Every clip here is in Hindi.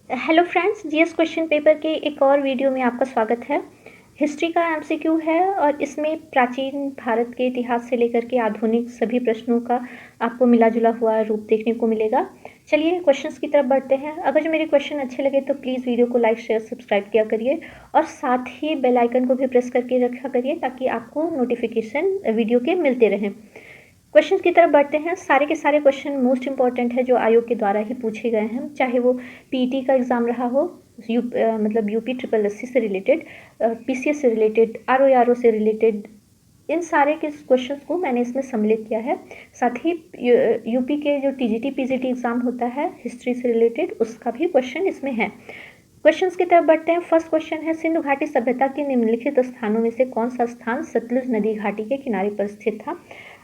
Hello friends, GS question paper के एक और वीडियो में आपका स्वागत है। हिस्ट्री का एमसीक्यू है और इसमें प्राचीन भारत के इतिहास से लेकर के आधुनिक सभी प्रश्नों का आपको मिला जुला हुआ रूप देखने को मिलेगा। चलिए क्वेश्चंस की तरफ बढ़ते हैं। अगर जो मेरे क्वेश्चन अच्छे लगे तो प्लीज़ वीडियो को लाइक शेयर सब्सक्राइब किया करिए और साथ ही बेल आइकन को भी प्रेस करके रखा करिए ताकि आपको नोटिफिकेशन वीडियो के मिलते रहें। क्वेश्चन की तरफ बढ़ते हैं। सारे के सारे क्वेश्चन मोस्ट इंपॉर्टेंट है जो आयोग के द्वारा ही पूछे गए हैं, चाहे वो पीटी का एग्ज़ाम रहा हो, मतलब यूपी ट्रिपल एससी से रिलेटेड, पीसीएस से रिलेटेड, आरओ से रिलेटेड, इन सारे के क्वेश्चंस को मैंने इसमें सम्मिलित किया है। साथ ही यूपी के जो टीजीटी पीजीटी एग्ज़ाम होता है हिस्ट्री से रिलेटेड, उसका भी क्वेश्चन इसमें है। क्वेश्चंस की तरफ बढ़ते हैं। फर्स्ट क्वेश्चन है, सिंधु घाटी सभ्यता के निम्नलिखित स्थानों में से कौन सा स्थान सतलुज नदी घाटी के किनारे पर स्थित था।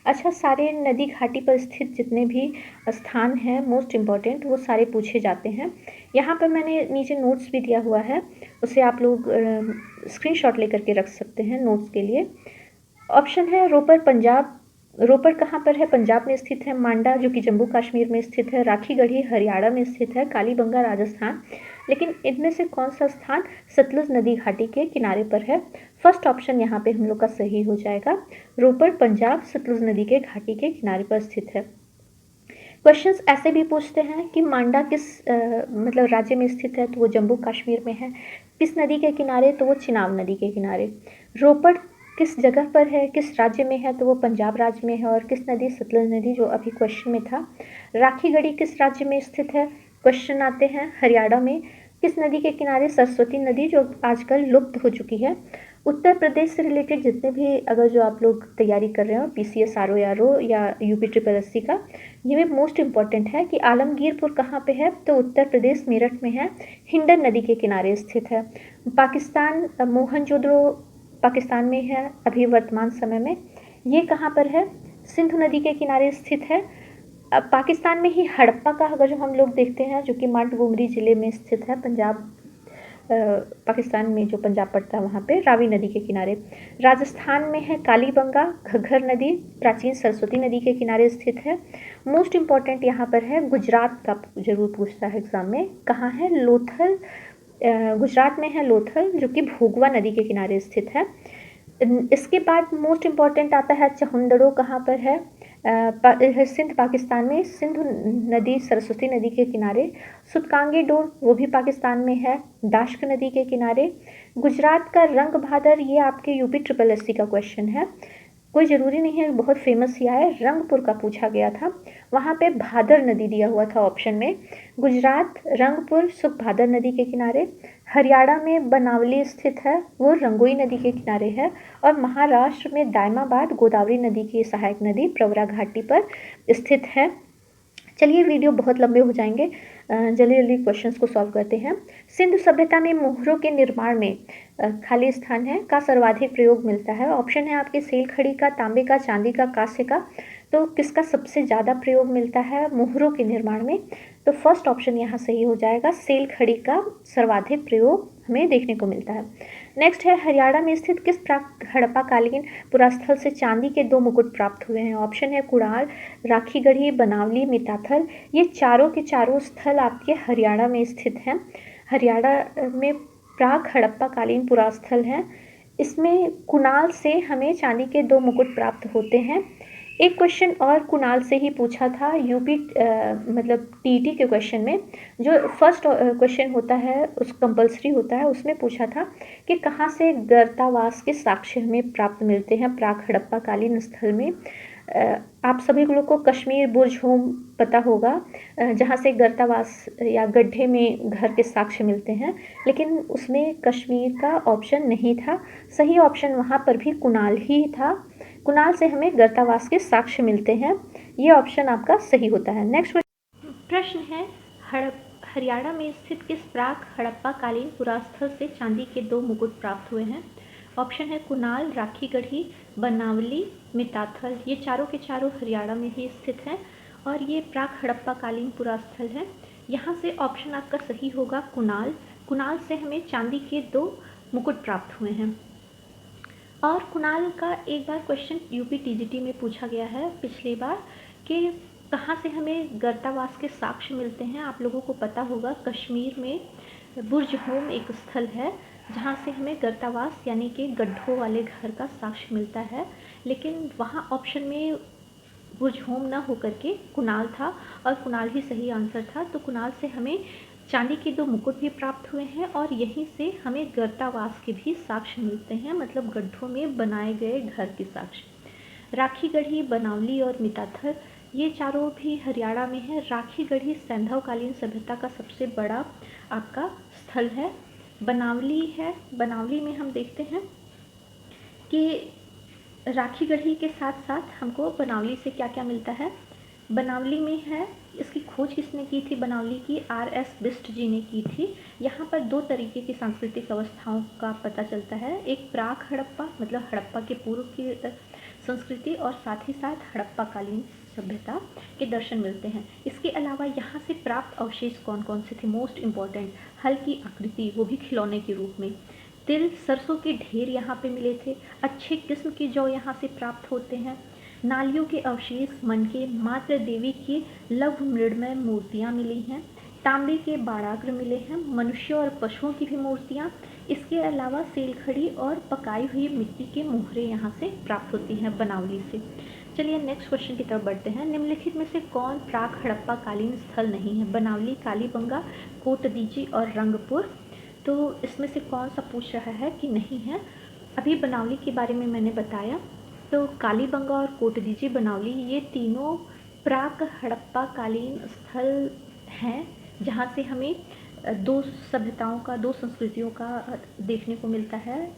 अच्छा, सारे नदी घाटी पर स्थित जितने भी स्थान हैं मोस्ट इम्पॉर्टेंट वो सारे पूछे जाते हैं। यहाँ पर मैंने नीचे नोट्स भी दिया हुआ है, उसे आप लोग स्क्रीनशॉट लेकर के रख सकते हैं नोट्स के लिए। ऑप्शन है रोपर पंजाब। रोपर कहाँ पर है? पंजाब में स्थित है। मांडा जो कि जम्मू कश्मीर में स्थित है। राखीगढ़ी हरियाणा में स्थित है। कालीबंगा राजस्थान। लेकिन इनमें से कौन सा स्थान सतलुज नदी घाटी के किनारे पर है? फर्स्ट ऑप्शन यहाँ पे हम लोग का सही हो जाएगा। रोपर पंजाब सतलुज नदी के घाटी के किनारे पर स्थित है। क्वेश्चंस ऐसे भी पूछते हैं कि मांडा किस मतलब राज्य में स्थित है, तो वो जम्मू कश्मीर में है। किस नदी के किनारे, तो वो चिनाब नदी के किनारे। रोपड़ किस जगह पर है, किस राज्य में है, तो वो पंजाब राज्य में है। और किस नदी? सतलुज नदी, जो अभी क्वेश्चन में था। राखीगढ़ी किस राज्य में स्थित है? क्वेश्चन आते हैं हरियाणा में। किस नदी के किनारे? सरस्वती नदी, जो आजकल लुप्त हो चुकी है। उत्तर प्रदेश से रिलेटेड जितने भी अगर जो आप लोग तैयारी कर रहे हो पीसीएस आरओ या यूपी ट्रिपल एससी का, ये भी मोस्ट इम्पॉर्टेंट है कि आलमगीरपुर कहाँ पे है, तो उत्तर प्रदेश मेरठ में है। हिंडन नदी के किनारे स्थित है। पाकिस्तान मोहनजोदड़ो पाकिस्तान में है अभी वर्तमान समय में। ये कहाँ पर है? सिंधु नदी के किनारे स्थित है। अब पाकिस्तान में ही हड़प्पा का अगर जो हम लोग देखते हैं, जो कि मांटगोमरी ज़िले में स्थित है, पंजाब पाकिस्तान में जो पंजाब पड़ता है वहाँ पे, रावी नदी के किनारे। राजस्थान में है कालीबंगा, घग्गर नदी प्राचीन सरस्वती नदी के किनारे स्थित है। मोस्ट इम्पॉर्टेंट यहाँ पर है, गुजरात का जरूर पूछता है एग्जाम में, कहाँ है? लोथल, गुजरात में है लोथल, जो कि भोगवा नदी के किनारे स्थित है। इसके बाद मोस्ट इम्पॉर्टेंट आता है चहुंदड़ो, कहाँ पर है? सिंध पाकिस्तान में, सिंधु नदी सरस्वती नदी के किनारे। सुतकांगी डोर वो भी पाकिस्तान में है, दाश्क नदी के किनारे। गुजरात का रंग भादर, ये आपके यूपी ट्रिपल एससी का क्वेश्चन है, कोई ज़रूरी नहीं है बहुत फेमस ही है, रंगपुर का पूछा गया था, वहाँ पे भादर नदी दिया हुआ था ऑप्शन में। गुजरात रंगपुर सुख भादर नदी के किनारे। हरियाणा में बनावली स्थित है, वो रंगोई नदी के किनारे है। और महाराष्ट्र में दायमाबाद गोदावरी नदी की सहायक नदी प्रवरा घाटी पर स्थित है। चलिए वीडियो बहुत लंबे हो जाएंगे, जल्दी जल्दी क्वेश्चंस को सॉल्व करते हैं। सिंधु सभ्यता में मोहरों के निर्माण में खाली स्थान है का सर्वाधिक प्रयोग मिलता है। ऑप्शन है आपके सेल खड़ी का, तांबे का, चांदी का, कांस्य का। तो किसका सबसे ज़्यादा प्रयोग मिलता है मोहरों के निर्माण में? तो फर्स्ट ऑप्शन यहाँ सही हो जाएगा, सेल खड़ी का सर्वाधिक प्रयोग हमें देखने को मिलता है। नेक्स्ट है, हरियाणा में स्थित किस प्राक हड़प्पाकालीन पुरास्थल से चांदी के 2 मुकुट प्राप्त हुए हैं? ऑप्शन है कुड़ाल, राखीगढ़ी, बनावली, मिताथल। ये चारों के चारों स्थल आपके हरियाणा में स्थित हैं। हरियाणा में प्राक हड़प्पाकालीन पुरास्थल हैं। इसमें कुणाल से हमें चांदी के 2 मुकुट प्राप्त होते हैं। एक क्वेश्चन और कुणाल से ही पूछा था यूपी मतलब टीटी के क्वेश्चन में, जो फर्स्ट क्वेश्चन होता है उस कंपलसरी होता है, उसमें पूछा था कि कहाँ से गर्तावास के साक्ष्य हमें प्राप्त मिलते हैं प्राक हड़प्पाकालीन स्थल में। आप सभी लोग को कश्मीर बुर्ज होम पता होगा, जहाँ से गर्तावास या गड्ढे में घर के साक्ष्य मिलते हैं, लेकिन उसमें कश्मीर का ऑप्शन नहीं था। सही ऑप्शन वहाँ पर भी कुणाल ही था। कुणाल से हमें गर्तावास के साक्ष्य मिलते हैं, ये ऑप्शन आपका सही होता है। नेक्स्ट प्रश्न है, हरियाणा में स्थित किस प्राक हड़प्पाकालीन पुरास्थल से चांदी के 2 मुकुट प्राप्त हुए हैं? ऑप्शन है कुणाल, राखीगढ़ी, बनावली, मिताथल। ये चारों के चारों हरियाणा में ही स्थित हैं और ये प्राक हड़प्पाकालीन पुरास्थल है। यहाँ से ऑप्शन आपका सही होगा कुणाल। कुणाल से हमें चांदी के 2 मुकुट प्राप्त हुए हैं। और कुणाल का एक बार क्वेश्चन यूपी टीजीटी में पूछा गया है पिछली बार कि कहाँ से हमें गर्तावास के साक्ष्य मिलते हैं? आप लोगों को पता होगा कश्मीर में बुर्ज होम एक स्थल है जहाँ से हमें गर्तावास यानी कि गड्ढों वाले घर का साक्ष्य मिलता है, लेकिन वहाँ ऑप्शन में बुर्ज होम ना होकर के कुणाल था और कुणाल ही सही आंसर था। तो कुणाल से हमें चांदी के 2 मुकुट भी प्राप्त हुए हैं और यहीं से हमें गर्तावास के भी साक्ष्य मिलते हैं, मतलब गड्ढों में बनाए गए घर के साक्ष्य। राखीगढ़ी, बनावली और मिताथर ये चारों भी हरियाणा में है। राखीगढ़ी सैंधवकालीन सभ्यता का सबसे बड़ा आपका स्थल है। बनावली है, बनावली में हम देखते हैं कि राखीगढ़ी के साथ साथ हमको बनावली से क्या क्या मिलता है। बनावली में है, इसकी खोज किसने की थी? बनावली की आर.एस. बिष्ट जी ने की थी। यहाँ पर 2 तरीके की सांस्कृतिक अवस्थाओं का पता चलता है। एक प्राक हड़प्पा मतलब हड़प्पा के पूर्व की संस्कृति और साथ ही साथ हड़प्पा कालीन सभ्यता के दर्शन मिलते हैं। इसके अलावा यहाँ से प्राप्त अवशेष कौन कौन से थे? मोस्ट इम्पॉर्टेंट, हल की आकृति, वो भी खिलौने के रूप में। तिल, सरसों के ढेर यहाँ पे मिले थे। अच्छे किस्म के जौ यहाँ से प्राप्त होते हैं। नालियों के अवशेष, मनके, मातृ देवी की लघु मृण्मय मूर्तियाँ मिली हैं। तांबे के बाड़ाग्र मिले हैं। मनुष्यों और पशुओं की भी मूर्तियाँ। इसके अलावा सेलखड़ी और पकाई हुई मिट्टी के मोहरे यहाँ से प्राप्त होती हैं बनावली से। चलिए नेक्स्ट क्वेश्चन की तरफ बढ़ते हैं। निम्नलिखित में से कौन प्राक हड़प्पा कालीन स्थल नहीं है? बनावली, कालीबंगा, कोटदीजी और रंगपुर। तो इसमें से कौन सा पूछ रहा है कि नहीं है? अभी बनावली के बारे में मैंने बताया। तो कालीबंगा और कोटदीजी, बनावली ये तीनों प्राक हड़प्पा कालीन स्थल हैं जहाँ से हमें 2 सभ्यताओं का, 2 संस्कृतियों का देखने को मिलता है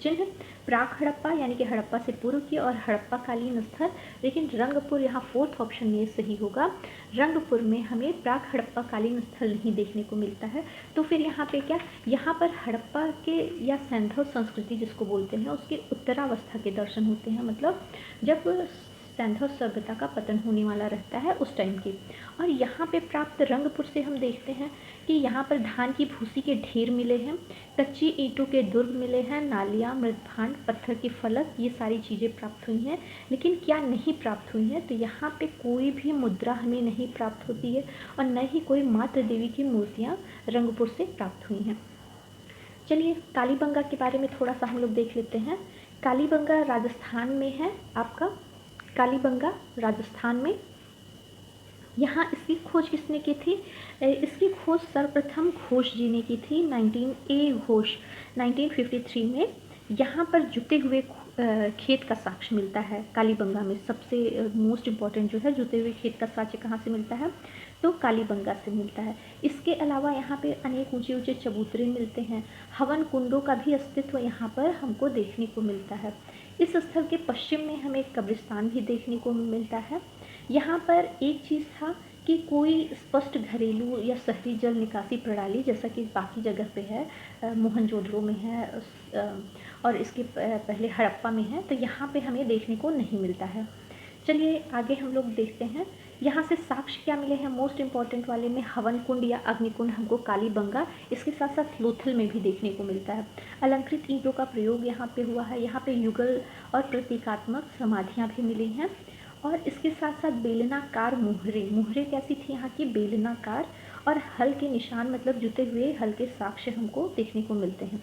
चिन्ह। प्राक हड़प्पा यानी कि हड़प्पा से पूर्व की और हड़प्पा कालीन स्थल। लेकिन रंगपुर यहाँ 4th ऑप्शन में सही होगा। रंगपुर में हमें प्राक हड़प्पा कालीन स्थल नहीं देखने को मिलता है। तो फिर यहाँ पे क्या, यहाँ पर हड़प्पा के या सैंधव संस्कृति जिसको बोलते हैं उसके उत्तरावस्था के दर्शन होते हैं, मतलब जब सैंधव सभ्यता का पतन होने वाला रहता है उस टाइम की। और यहाँ पे प्राप्त रंगपुर से हम देखते हैं कि यहाँ पर धान की भूसी के ढेर मिले हैं, कच्ची ईंटों के दुर्ग मिले हैं, नालियाँ, मृदभांड, पत्थर की फलक, ये सारी चीज़ें प्राप्त हुई हैं। लेकिन क्या नहीं प्राप्त हुई हैं? तो यहाँ पे कोई भी मुद्रा हमें नहीं प्राप्त होती है और न ही कोई मातृ देवी की मूर्तियाँ रंगपुर से प्राप्त हुई हैं। चलिए कालीबंगा के बारे में थोड़ा सा हम लोग देख लेते हैं। कालीबंगा राजस्थान में है आपका। कालीबंगा राजस्थान में, यहाँ इसकी खोज किसने की थी? इसकी खोज सर्वप्रथम घोष जी ने की थी। 1953 में यहाँ पर जुते हुए खेत का साक्ष्य मिलता है कालीबंगा में। सबसे मोस्ट इम्पॉर्टेंट जो है, जुते हुए खेत का साक्ष्य कहाँ से मिलता है? तो कालीबंगा से मिलता है। इसके अलावा यहाँ पे अनेक ऊंचे ऊंचे चबूतरे मिलते हैं। हवन कुंडों का भी अस्तित्व यहाँ पर हमको देखने को मिलता है। इस स्थल के पश्चिम में हमें कब्रिस्तान भी देखने को मिलता है। यहाँ पर एक चीज़ था कि कोई स्पष्ट घरेलू या शहरी जल निकासी प्रणाली जैसा कि बाकी जगह पे है, मोहनजोदड़ो में है और इसके पहले हड़प्पा में है, तो यहाँ पे हमें देखने को नहीं मिलता है। चलिए आगे हम लोग देखते हैं यहाँ से साक्ष्य क्या मिले हैं। मोस्ट इम्पॉर्टेंट वाले में हवन कुंड या अग्निकुंड हमको कालीबंगा, इसके साथ साथ लोथल में भी देखने को मिलता है। अलंकृत ईंटों का प्रयोग यहाँ पे हुआ है। यहाँ पे युगल और प्रतीकात्मक समाधियाँ भी मिली हैं और इसके साथ साथ बेलनाकार मोहरे, मोहरे कैसी थी यहाँ की? बेलनाकार, और हल के निशान मतलब जुते हुए हल के साक्ष्य हमको देखने को मिलते हैं।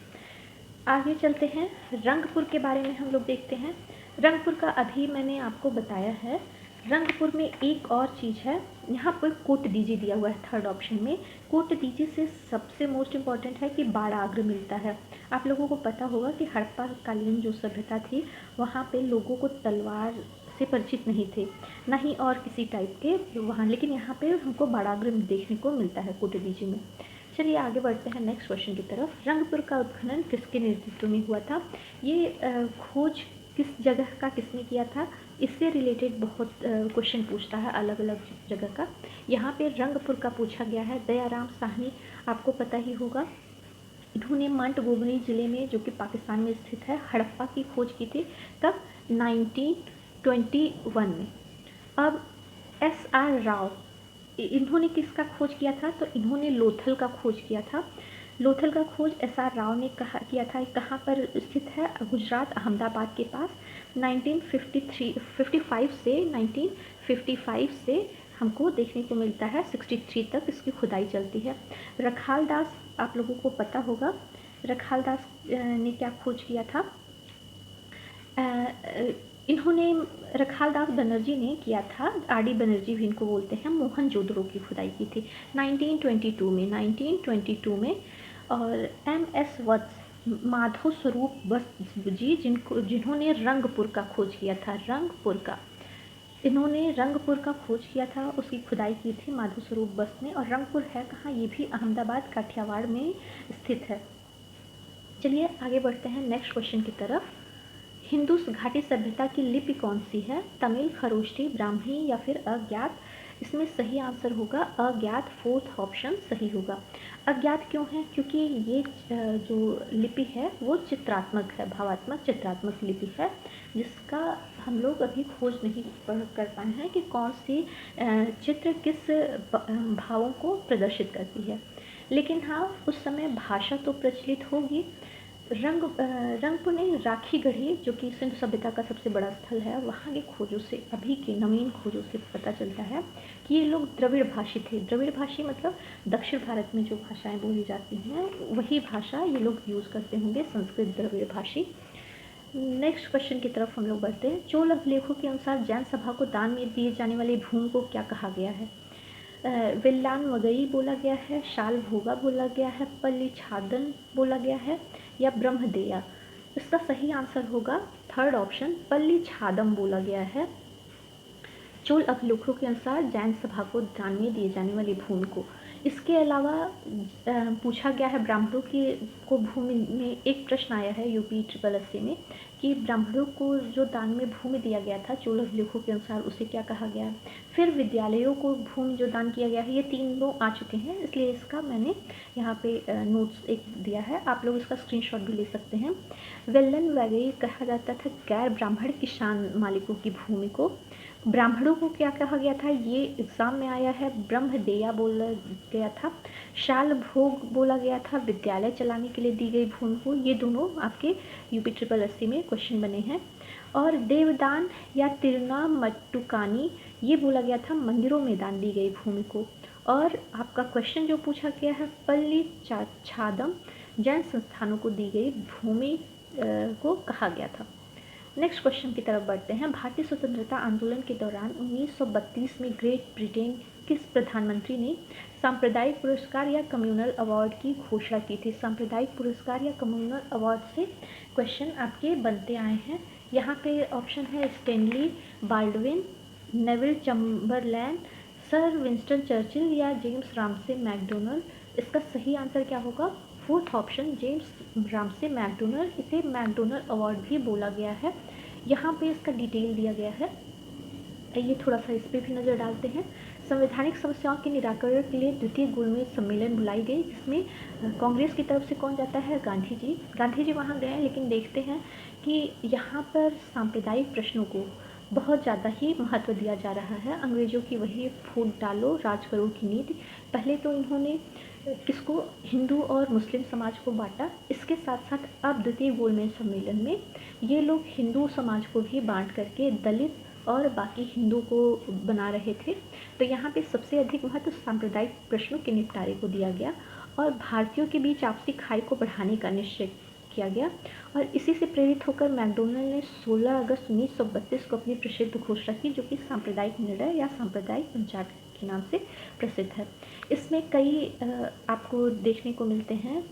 आगे चलते हैं, रंगपुर के बारे में हम लोग देखते हैं। रंगपुर का अभी मैंने आपको बताया है। रंगपुर में एक और चीज़ है, यहाँ पर कोटदीजी दिया हुआ है 3rd ऑप्शन में। कोटदीजी से सबसे मोस्ट इम्पॉर्टेंट है कि बाड़ाग्र मिलता है। आप लोगों को पता होगा कि हड़प्पा कालीन जो सभ्यता थी वहाँ पे लोगों को तलवार से परिचित नहीं थे, ना ही और किसी टाइप के वहाँ, लेकिन यहाँ पे हमको बाड़ाग्र देखने को मिलता है कोटदीजी में। चलिए आगे बढ़ते हैं नेक्स्ट क्वेश्चन की तरफ। रंगपुर का उत्खनन किसके नेतृत्व में हुआ था? ये खोज किस जगह का किसने किया था? इससे रिलेटेड बहुत क्वेश्चन पूछता है अलग अलग जगह का। यहाँ पे रंगपुर का पूछा गया है। दयाराम साहनी आपको पता ही होगा, इन्होंने मंट गोबनी ज़िले में जो कि पाकिस्तान में स्थित है हड़प्पा की खोज की थी। कब? 1921 में। अब SR राव, इन्होंने किसका खोज किया था? तो इन्होंने लोथल का खोज किया था। लोथल का खोज SR राव ने किया था। कहाँ पर स्थित है? गुजरात, अहमदाबाद के पास। 1955 से 1955 से हमको देखने को मिलता है 63 तक इसकी खुदाई चलती है। रखाल दास, आप लोगों को पता होगा रखाल दास ने क्या खोज किया था। इन्होंने रखाल दास बनर्जी ने किया था, आर.डी. बनर्जी भी इनको बोलते हैं, मोहनजोदड़ो की खुदाई की थी 1922 में। और M.S. वत्स, माधव स्वरूप वत्स जी, जिन्होंने रंगपुर का खोज किया था, इन्होंने रंगपुर का खोज किया था, उसकी खुदाई की थी माधव स्वरूप वत्स ने। और रंगपुर है कहाँ, ये भी अहमदाबाद काठियावाड़ में स्थित है। चलिए आगे बढ़ते हैं नेक्स्ट क्वेश्चन की तरफ। हिंदूस घाटी सभ्यता की लिपि कौन सी है, तमिल, खरोष्ठी, ब्राह्मी या फिर अज्ञात। इसमें सही आंसर होगा अज्ञात, फोर्थ ऑप्शन सही होगा। अज्ञात क्यों है, क्योंकि ये जो लिपि है वो चित्रात्मक है, भावात्मक चित्रात्मक लिपि है, जिसका हम लोग अभी खोज नहीं कर पाए हैं कि कौन सी चित्र किस भावों को प्रदर्शित करती है। लेकिन हाँ, उस समय भाषा तो प्रचलित होगी। रंगपुर ने राखी गढ़ी, जो कि सिंधु सभ्यता का सबसे बड़ा स्थल है, वहाँ की खोजों से, अभी की नवीन खोजों से पता चलता है कि ये लोग द्रविड़ भाषी थे। द्रविड़ भाषी मतलब दक्षिण भारत में जो भाषाएं बोली जाती हैं वही भाषा ये लोग यूज़ करते होंगे, संस्कृत द्रविड़ भाषी। नेक्स्ट क्वेश्चन की तरफ हम लोग बढ़ते हैं। चोल अभिलेखों के अनुसार जैन सभा को दान में दिए जाने वाली भूमि को क्या कहा गया है। विल्लान वगई बोला गया है, शाल भोगा बोला गया है, पल्ली छादन बोला गया है या ब्रह्मदेया। इसका सही आंसर होगा थर्ड ऑप्शन, पल्ली छादम बोला गया है। चोल अभिलेखों के अनुसार जैन सभा को दान में दिए जाने वाली भूमि को। इसके अलावा पूछा गया है ब्राह्मणों को भूमि में, एक प्रश्न आया है UP 8080 में कि ब्राह्मणों को जो दान में भूमि दिया गया था चोल अभिलेखों के अनुसार उसे क्या कहा गया। फिर विद्यालयों को भूमि जो दान किया गया है, ये तीनों आ चुके हैं, इसलिए इसका मैंने यहाँ पे नोट्स एक दिया है, आप लोग इसका स्क्रीनशॉट भी ले सकते हैं। वेल्लन वगैरह कहा जाता था गैर ब्राह्मण किसान मालिकों की भूमि को। ब्राह्मणों को क्या कहा गया था, ये एग्जाम में आया है, ब्रह्मदेया बोला गया था। शाल भोग बोला गया था विद्यालय चलाने के लिए दी गई भूमि को। ये दोनों आपके UP 8080 में क्वेश्चन बने हैं। और देवदान या तिरुना मट्टुकानी, ये बोला गया था मंदिरों में दान दी गई भूमि को। और आपका क्वेश्चन जो पूछा गया है पल्ली छादम, जैन संस्थानों को दी गई भूमि को कहा गया था। नेक्स्ट क्वेश्चन की तरफ बढ़ते हैं। भारतीय स्वतंत्रता आंदोलन के दौरान 1932 में ग्रेट ब्रिटेन किस प्रधानमंत्री ने सांप्रदायिक पुरस्कार या कम्युनल अवार्ड की घोषणा की थी। सांप्रदायिक पुरस्कार या कम्युनल अवार्ड से क्वेश्चन आपके बनते आए हैं। यहाँ पे ऑप्शन है Stanley Baldwin, Neville Chamberlain, sir Winston Churchill या जेम्स रामसे मैकडोनल्ड। इसका सही आंसर क्या होगा, fourth option James Ramsay McDonald. इसे मैकडोनल्ड अवार्ड भी बोला गया है। यहाँ पे इसका डिटेल दिया गया है, ये थोड़ा सा इस पर भी नज़र डालते हैं। संवैधानिक समस्याओं के निराकरण के लिए द्वितीय गोलमेज सम्मेलन बुलाई गई, जिसमें कांग्रेस की तरफ से कौन जाता है, गांधी जी वहाँ गए। लेकिन देखते हैं कि यहाँ पर सांप्रदायिक प्रश्नों को बहुत ज़्यादा ही महत्व दिया जा रहा है। अंग्रेज़ों की वही फूट डालो राज करो की नीति। पहले तो इन्होंने किसको, हिंदू और मुस्लिम समाज को बांटा। इसके साथ साथ अब द्वितीय गोलमेज सम्मेलन में ये लोग हिंदू समाज को भी बांट करके दलित और बाकी हिंदू को बना रहे थे। तो यहाँ पे सबसे अधिक महत्व सांप्रदायिक प्रश्नों के निपटारे को दिया गया और भारतीयों के बीच आपसी खाई को बढ़ाने का निश्चय किया गया। और इसी से प्रेरित होकर मैकडोनल्ड ने 16 अगस्त 1932 को अपनी प्रसिद्ध घोषणा की, जो कि सांप्रदायिक निर्णय या सांप्रदायिक पंचायत के नाम से प्रसिद्ध है। इसमें कई आपको देखने को मिलते हैं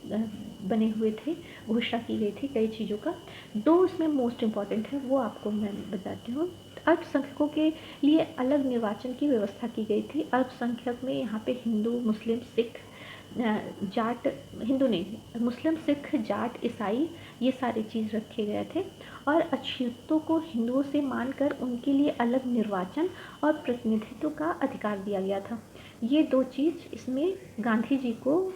बने हुए थे, घोषणा की गई थी कई चीज़ों का। दो इसमें मोस्ट इम्पॉर्टेंट है, वो आपको मैं बताती हूँ। अल्पसंख्यकों के लिए अलग निर्वाचन की व्यवस्था की गई थी। अल्पसंख्यक में यहाँ पे हिंदू, मुस्लिम, सिख, जाट, हिंदू नहीं, मुस्लिम, सिख, जाट, ईसाई, ये सारी चीज़ रखे गए थे। और अछूतों को हिंदुओं से मानकर उनके लिए अलग निर्वाचन और प्रतिनिधित्व का अधिकार दिया गया था। ये दो चीज़ इसमें गांधी जी को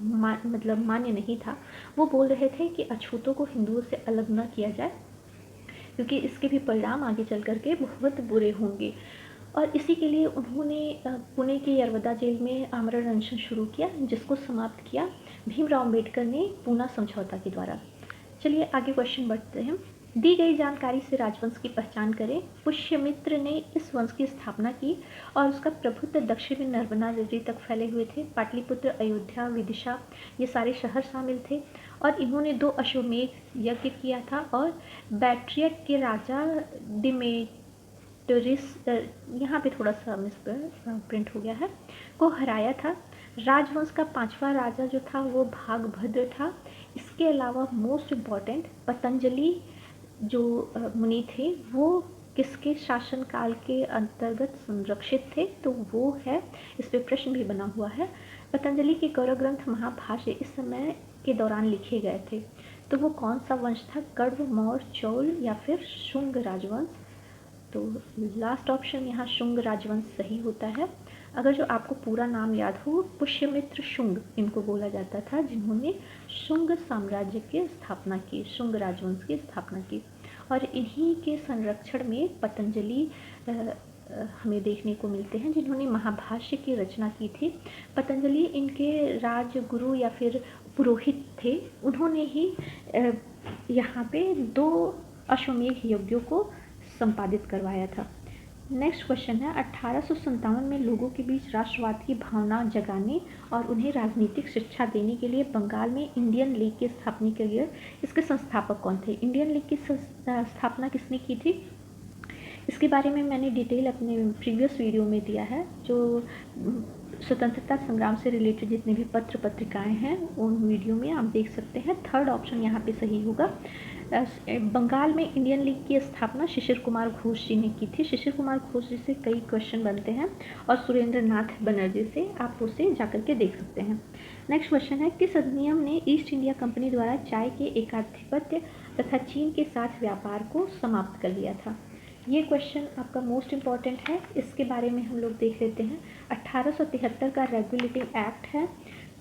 मतलब मान्य नहीं था। वो बोल रहे थे कि अछूतों को हिंदुओं से अलग न किया जाए, क्योंकि इसके भी परिणाम आगे चल कर के बहुत बुरे होंगे। और इसी के लिए उन्होंने पुणे की यरवदा जेल में आमरण अनशन शुरू किया, जिसको समाप्त किया भीमराव अम्बेडकर ने पूना समझौता के द्वारा। चलिए आगे क्वेश्चन बढ़ते हैं। दी गई जानकारी से राजवंश की पहचान करें। पुष्यमित्र ने इस वंश की स्थापना की और उसका प्रभुत्व दक्षिण में नर्मदा नदी तक फैले हुए थे। पाटलिपुत्र, अयोध्या, विदिशा ये सारे शहर शामिल थे और इन्होंने 2 अश्वमेध यज्ञ किया था और बैट्रियट के राजा डिमेट्रियस, यहाँ पे थोड़ा सा मिस प्रिंट हो गया है, को हराया था। राजवंश का 5वां राजा जो था वो भागभद्र था। इसके अलावा मोस्ट इम्पॉर्टेंट पतंजलि जो मुनि थे वो किसके शासनकाल के अंतर्गत संरक्षित थे, तो वो है, इस पे प्रश्न भी बना हुआ है। पतंजलि के गौरव ग्रंथ महाभाष्य इस समय के दौरान लिखे गए थे, तो वो कौन सा वंश था? कण्व, मौर्य, चौल या फिर शुंग राजवंश? तो लास्ट ऑप्शन यहाँ शुंग राजवंश सही होता है। अगर जो आपको पूरा नाम याद हो, पुष्यमित्र शुंग इनको बोला जाता था, जिन्होंने शुंग साम्राज्य की स्थापना की, शुंग राजवंश की स्थापना की। और इन्हीं के संरक्षण में पतंजलि हमें देखने को मिलते हैं, जिन्होंने महाभाष्य की रचना की थी। पतंजलि इनके राजगुरु या फिर पुरोहित थे। उन्होंने ही यहाँ पे 2 अश्वमेध यज्ञों को संपादित करवाया था। नेक्स्ट क्वेश्चन है, 1857 में लोगों के बीच राष्ट्रवाद की भावना जगाने और उन्हें राजनीतिक शिक्षा देने के लिए बंगाल में इंडियन लीग की स्थापना के लिए इसके संस्थापक कौन थे? इंडियन लीग की स्थापना किसने की थी? इसके बारे में मैंने डिटेल अपने प्रीवियस वीडियो में दिया है। जो स्वतंत्रता संग्राम से रिलेटेड जितने भी पत्र पत्रिकाएं हैं उन वीडियो में आप देख सकते हैं। थर्ड ऑप्शन यहाँ पे सही होगा। बंगाल में इंडियन लीग की स्थापना शिशिर कुमार घोष जी ने की थी। शिशिर कुमार घोष जी से कई क्वेश्चन बनते हैं और सुरेंद्र नाथ बनर्जी से आप उसे जाकर के देख सकते हैं। नेक्स्ट क्वेश्चन है, किस अधिनियम ने ईस्ट इंडिया कंपनी द्वारा चाय के एकाधिपत्य तथा चीन के साथ व्यापार को समाप्त कर दिया था? ये क्वेश्चन आपका मोस्ट इम्पॉर्टेंट है, इसके बारे में हम लोग देख लेते हैं। 1873 का रेगुलेटिंग एक्ट है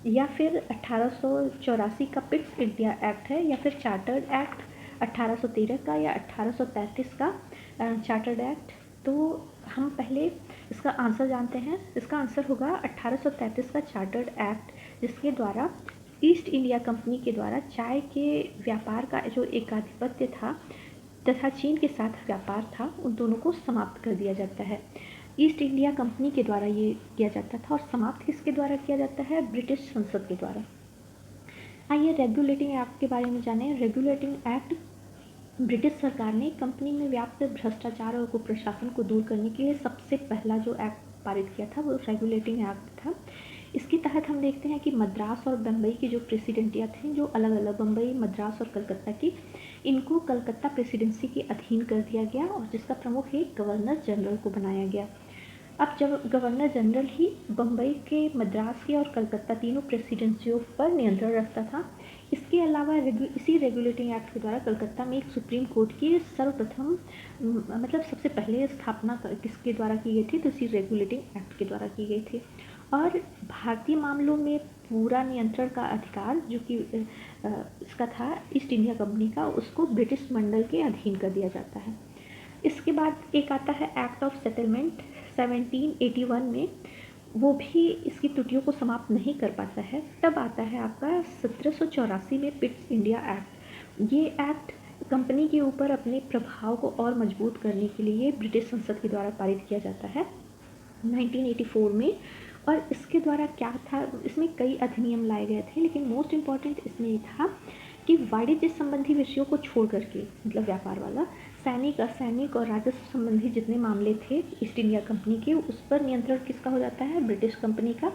या फिर 1884 का पिट्स इंडिया एक्ट है या फिर चार्टर्ड एक्ट 1813 का या 1833 का चार्टर्ड एक्ट? तो हम पहले इसका आंसर जानते हैं। इसका आंसर होगा 1833 का चार्टर्ड एक्ट, जिसके द्वारा ईस्ट इंडिया कंपनी के द्वारा चाय के व्यापार का जो एकाधिपत्य था तथा चीन के साथ व्यापार था, उन दोनों को समाप्त कर दिया जाता है। ईस्ट इंडिया कंपनी के द्वारा ये किया जाता था और समाप्त किसके द्वारा किया जाता है? ब्रिटिश संसद के द्वारा। आइए रेगुलेटिंग एक्ट के बारे में जानें। रेगुलेटिंग एक्ट ब्रिटिश सरकार ने कंपनी में व्याप्त भ्रष्टाचार और कुप्रशासन को दूर करने के लिए सबसे पहला जो एक्ट पारित किया था वो रेगुलेटिंग एक्ट था। इसके तहत हम देखते हैं कि मद्रास और बम्बई की जो प्रेसिडेंटियाँ थीं, जो अलग अलग बम्बई, मद्रास और कलकत्ता की, इनको कलकत्ता प्रेसिडेंसी के अधीन कर दिया गया और जिसका प्रमुख एक गवर्नर जनरल को बनाया गया। अब जब गवर्नर जनरल ही बम्बई के, मद्रास के और कलकत्ता तीनों प्रेसिडेंसियों पर नियंत्रण रखता था। इसके अलावा इसी रेगुलेटिंग एक्ट के द्वारा कलकत्ता में एक सुप्रीम कोर्ट की सर्वप्रथम मतलब सबसे पहले स्थापना किसके द्वारा की गई थी? तो इसी रेगुलेटिंग एक्ट के द्वारा की गई थी। और भारतीय मामलों में पूरा नियंत्रण का अधिकार जो कि इसका था ईस्ट इंडिया कंपनी का, उसको ब्रिटिश मंडल के अधीन कर दिया जाता है। इसके बाद एक आता है एक्ट ऑफ सेटलमेंट 1781 में, वो भी इसकी त्रुटियों को समाप्त नहीं कर पाता है। तब आता है आपका 1784 में पिट्स इंडिया एक्ट। ये एक्ट कंपनी के ऊपर अपने प्रभाव को और मजबूत करने के लिए ब्रिटिश संसद के द्वारा पारित किया जाता है 1984 में। और इसके द्वारा क्या था, इसमें कई अधिनियम लाए गए थे, लेकिन मोस्ट इम्पॉर्टेंट इसमें ये था कि वाणिज्य संबंधी विषयों को छोड़ करके, मतलब व्यापार वाला, सैनिक, असैनिक और राजस्व संबंधी जितने मामले थे ईस्ट इंडिया कंपनी के, उस पर नियंत्रण किसका हो जाता है? ब्रिटिश कंपनी का।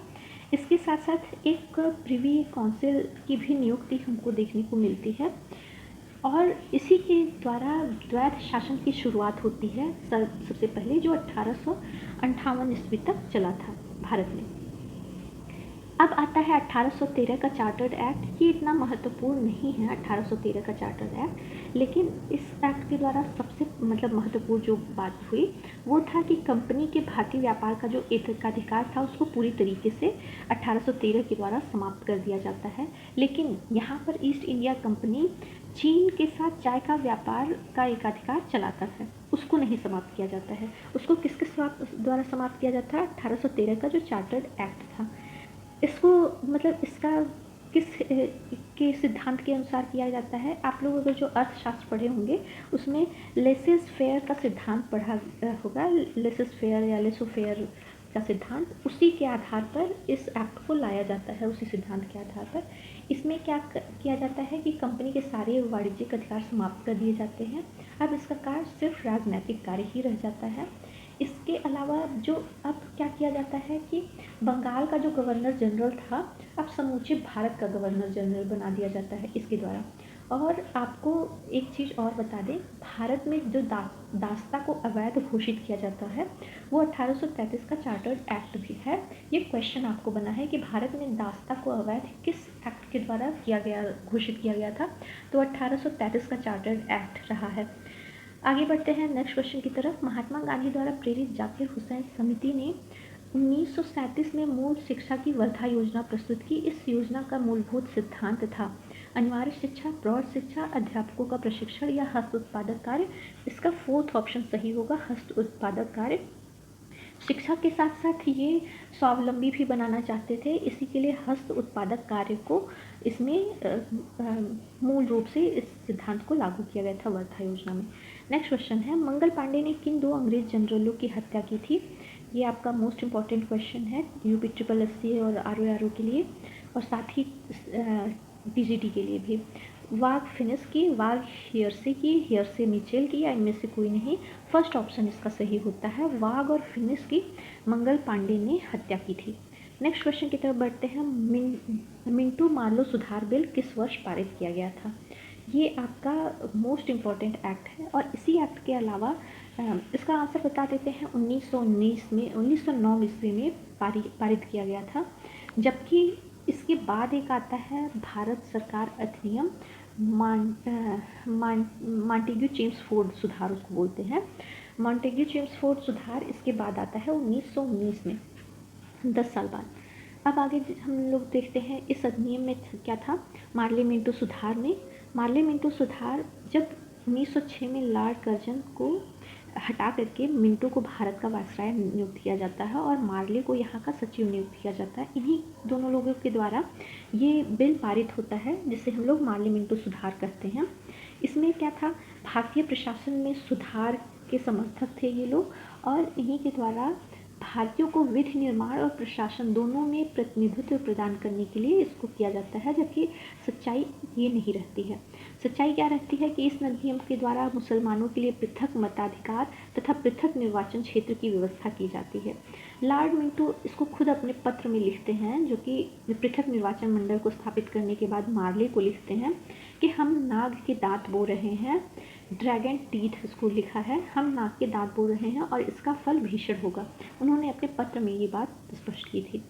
इसके साथ साथ एक प्रिवी काउंसिल की भी नियुक्ति हमको देखने को मिलती है और इसी के द्वारा द्वैध शासन की शुरुआत होती है सबसे पहले, जो 1858 ईस्वी तक चला था भारत में। अब आता है 1813 का चार्टर्ड एक्ट। ये इतना महत्वपूर्ण नहीं है 1813 का चार्टर्ड एक्ट, लेकिन इस एक्ट के द्वारा सबसे महत्वपूर्ण जो बात हुई वो था कि कंपनी के भारतीय व्यापार का जो एकाधिकार था उसको पूरी तरीके से 1813 के द्वारा समाप्त कर दिया जाता है। लेकिन यहाँ पर ईस्ट इंडिया कंपनी चीन के साथ चाय का व्यापार का एकाधिकार चलाता है, उसको नहीं समाप्त किया जाता है। उसको किसके द्वारा समाप्त किया जाता है? 1813 का जो चार्टर्ड एक्ट था। इसको इसका किस के सिद्धांत के अनुसार किया जाता है? आप लोग अगर जो अर्थशास्त्र पढ़े होंगे उसमें लेसेस फेयर का सिद्धांत पढ़ा होगा। लेसेस फेयर या लेसो फेयर का सिद्धांत, उसी के आधार पर इस एक्ट को लाया जाता है, उसी सिद्धांत के आधार पर। इसमें क्या किया जाता है कि कंपनी के सारे वाणिज्यिक अधिकार समाप्त कर दिए जाते हैं। अब इसका कार्य सिर्फ राजनैतिक कार्य ही रह जाता है। इसके अलावा जो अब क्या किया जाता है कि बंगाल का जो गवर्नर जनरल था अब समूचे भारत का गवर्नर जनरल बना दिया जाता है इसके द्वारा। और आपको एक चीज़ और बता दें, भारत में जो दास्ता को अवैध घोषित किया जाता है वो 1833 का चार्टर्ड एक्ट भी है। ये क्वेश्चन आपको बना है कि भारत में दास्ता को अवैध किस एक्ट के द्वारा घोषित किया गया था, तो 1833 का चार्टर्ड एक्ट रहा है। आगे बढ़ते हैं नेक्स्ट क्वेश्चन की तरफ। महात्मा गांधी द्वारा प्रेरित जाकिर हुसैन समिति ने 1937 में मूल शिक्षा की वर्धा योजना प्रस्तुत की। इस योजना का मूलभूत सिद्धांत था अनिवार्य शिक्षा, प्रौढ़ शिक्षा, अध्यापकों का प्रशिक्षण या हस्त उत्पादक कार्य। इसका फोर्थ ऑप्शन सही होगा, हस्त उत्पादक कार्य। शिक्षा के साथ साथ ये स्वावलंबी भी बनाना चाहते थे, इसी के लिए हस्त उत्पादक कार्य को इसमें मूल रूप से इस सिद्धांत को लागू किया गया था वर्धा योजना में। नेक्स्ट क्वेश्चन है, मंगल पांडे ने किन 2 अंग्रेज जनरलों की हत्या की थी? ये आपका मोस्ट इम्पॉर्टेंट क्वेश्चन है यूपी SSC और RO के लिए, और साथ ही TGT के लिए भी। वाघ फिनिस की, वाघ हियरसे की, हियरसे मिचेल की, या इनमें से कोई नहीं? फर्स्ट ऑप्शन इसका सही होता है, वाघ और फिनिस की मंगल पांडे ने हत्या की थी। नेक्स्ट क्वेश्चन की तरफ बढ़ते हैं। मिंटो मार्लो सुधार बिल किस वर्ष पारित किया गया था? ये आपका मोस्ट इम्पॉर्टेंट एक्ट है, और इसी एक्ट के अलावा इसका आंसर बता देते हैं 1909 ईस्वी में पारित किया गया था। जबकि इसके बाद एक आता है भारत सरकार अधिनियम, मॉन्टेग्यू चेम्सफोर्ड सुधार उसको बोलते हैं। मॉन्टेग्यू चेम्सफोर्ड सुधार इसके बाद आता है 1919 में, 10 साल बाद। अब आगे हम लोग देखते हैं इस अधिनियम में क्या था। मार्ले मिंटो सुधार जब 1906 में लॉर्ड कर्जन को हटा करके मिंटो को भारत का वायसराय नियुक्त किया जाता है और मार्ले को यहाँ का सचिव नियुक्त किया जाता है। इन्हीं दोनों लोगों के द्वारा ये बिल पारित होता है जिसे हम लोग मार्ले मिंटो सुधार कहते हैं। इसमें क्या था, भारतीय प्रशासन में सुधार के समर्थक थे ये लोग, और इन्हीं के द्वारा भारतीयों को विधि निर्माण और प्रशासन दोनों में प्रतिनिधित्व प्रदान करने के लिए इसको किया जाता है। जबकि सच्चाई ये नहीं रहती है। सच्चाई क्या रहती है कि इस अधिनियम के द्वारा मुसलमानों के लिए पृथक मताधिकार तथा पृथक निर्वाचन क्षेत्र की व्यवस्था की जाती है। लॉर्ड मिंटो इसको खुद अपने पत्र में लिखते हैं, जो कि पृथक निर्वाचन मंडल को स्थापित करने के बाद मार्ले को लिखते हैं कि हम नाग के दांत बो रहे हैं, ड्रैगन टीथ इसको लिखा है, हम नाग के दांत बो रहे हैं और इसका फल भीषण होगा। उन्होंने अपने पत्र में ये बात स्पष्ट की थी।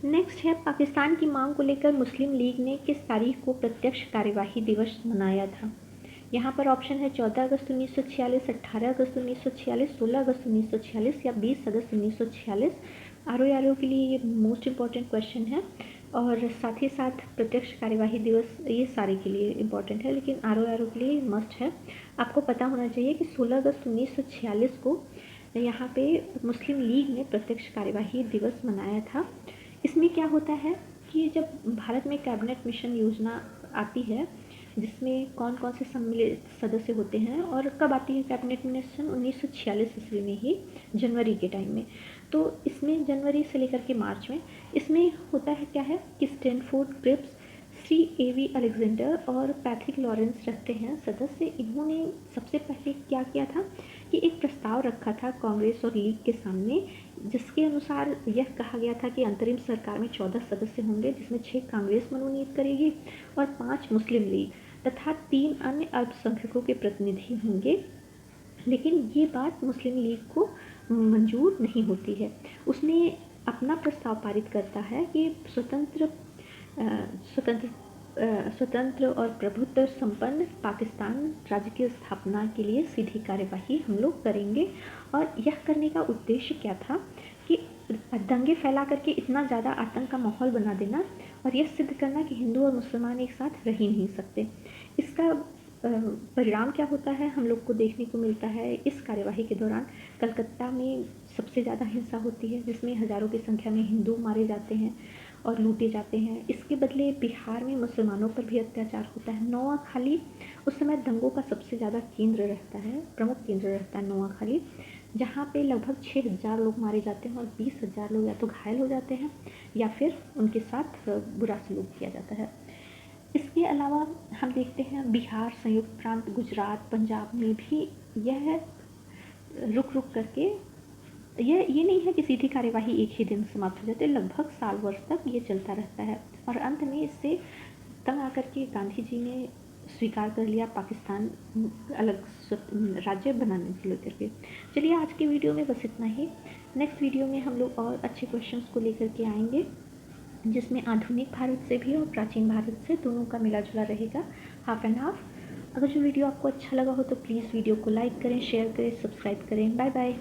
नेक्स्ट है, पाकिस्तान की मांग को लेकर मुस्लिम लीग ने किस तारीख को प्रत्यक्ष कार्यवाही दिवस मनाया था? यहाँ पर ऑप्शन है 14 अगस्त 1946, 18 अगस्त 1946, 16 अगस्त 1946 या 20 अगस्त 1946। RO के लिए ये मोस्ट इम्पॉर्टेंट क्वेश्चन है, और साथ ही साथ प्रत्यक्ष कार्यवाही दिवस ये सारे के लिए इम्पॉर्टेंट है, लेकिन RO के लिए मस्ट है। आपको पता होना चाहिए कि 16 अगस्त 1946 को यहाँ पे मुस्लिम लीग ने प्रत्यक्ष कार्यवाही दिवस मनाया था। इसमें क्या होता है कि जब भारत में कैबिनेट मिशन योजना आती है जिसमें कौन कौन से सम्मिलित सदस्य होते हैं, और कब आती है कैबिनेट मिशन? 1946 ईस्वी में ही, जनवरी के टाइम में। तो इसमें जनवरी से लेकर के मार्च में इसमें होता है क्या है कि स्टैनफोर्ड क्रिप्स, CAV अलेक्जेंडर और पैट्रिक लॉरेंस रहते हैं सदस्य। इन्होंने सबसे पहले क्या किया था कि एक प्रस्ताव रखा था कांग्रेस और लीग के सामने, जिसके अनुसार यह कहा गया था कि अंतरिम सरकार में 14 सदस्य होंगे, जिसमें 6 कांग्रेस मनोनीत करेगी और 5 मुस्लिम लीग तथा 3 अन्य अल्पसंख्यकों के प्रतिनिधि होंगे। लेकिन ये बात मुस्लिम लीग को मंजूर नहीं होती है। उसने अपना प्रस्ताव पारित करता है कि स्वतंत्र और प्रभुत्व संपन्न पाकिस्तान राज्य की स्थापना के लिए सीधी कार्यवाही हम लोग करेंगे। और यह करने का उद्देश्य क्या था कि दंगे फैला करके इतना ज़्यादा आतंक का माहौल बना देना और यह सिद्ध करना कि हिंदू और मुसलमान एक साथ रह ही नहीं सकते। इसका परिणाम क्या होता है हम लोग को देखने को मिलता है। इस कार्यवाही के दौरान कलकत्ता में सबसे ज़्यादा हिंसा होती है, जिसमें हज़ारों की संख्या में हिंदू मारे जाते हैं, और लूटे जाते हैं। इसके बदले बिहार में मुसलमानों पर भी अत्याचार होता है। नोआखाली उस समय दंगों का सबसे ज़्यादा केंद्र रहता है, प्रमुख केंद्र रहता है नोआखाली, जहाँ पे लगभग 6,000 लोग मारे जाते हैं और 20,000 लोग या तो घायल हो जाते हैं या फिर उनके साथ बुरा सलूक किया जाता है। इसके अलावा हम देखते हैं बिहार, संयुक्त प्रांत, गुजरात, पंजाब में भी यह रुक रुक करके ये नहीं है कि सीधी कार्यवाही एक ही दिन समाप्त हो जाती है, लगभग साल वर्ष तक ये चलता रहता है और अंत में इससे तंग आकर के गांधी जी ने स्वीकार कर लिया पाकिस्तान अलग राज्य बनाने के लेकर के। चलिए आज की वीडियो में बस इतना ही। नेक्स्ट वीडियो में हम लोग और अच्छे क्वेश्चंस को लेकर के आएंगे, जिसमें आधुनिक भारत से भी और प्राचीन भारत से दोनों का मिला जुला रहेगा, हाफ एंड हाफ। अगर जो वीडियो आपको अच्छा लगा हो तो प्लीज़ वीडियो को लाइक करें, शेयर करें, सब्सक्राइब करें। Bye bye.